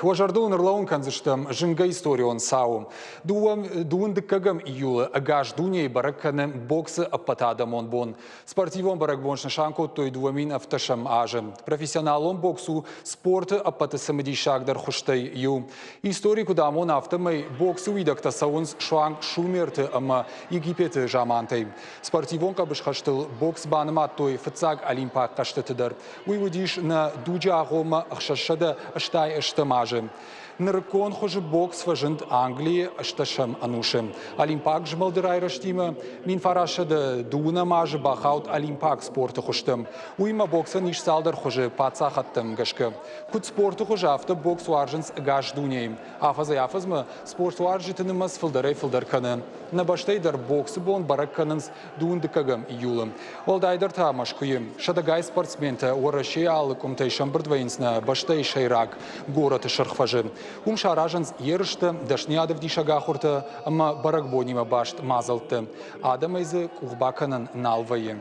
Важардун ырлауын канзыштым жынга историон сау. Дуын дыккагам июлы агаш дуней баракканы боксы аппатадамон бон. Спортивон барак боншна шанко той дуамин автошам ажым. Профессионалон боксу спорты аппаты самыди шагдар хуштай ю. Историку дамон автомай боксу идакта саунс шуанг шумерты ама Египеты жамантай. Спортивон кабыш хаштыл бокс банымат той фыцаг олимпак каштатыдар. Уйвудиш на дуджа гома ахшашада аштай аштамажы. Ныркон хожи бокс важент Англии ашташам анушем. Олимпак жмалдырай раштима, мин фарашада дуна мажы бахаут олимпак спорты хуштым. Уйма бокса ниш салдар хожи пацахаттым гашка. Кут спорты хожи авто бокс варжынс гаш дуней. Афаза яфазма спорт варжитынымас фылдарай фылдарканы. На баштайдар боксы бон баракканынс дуындыкагам июлым. Олдайдар тамашкуем. Шадагай спортсменты уарашей алы кумтайшам бардвайнсна баштай шайрак город шархфажы. Шаражанс ерышты, дашниадов дишагахурты, ама баракбонима башт мазалты. Адамайзы кухбаканын налвайы.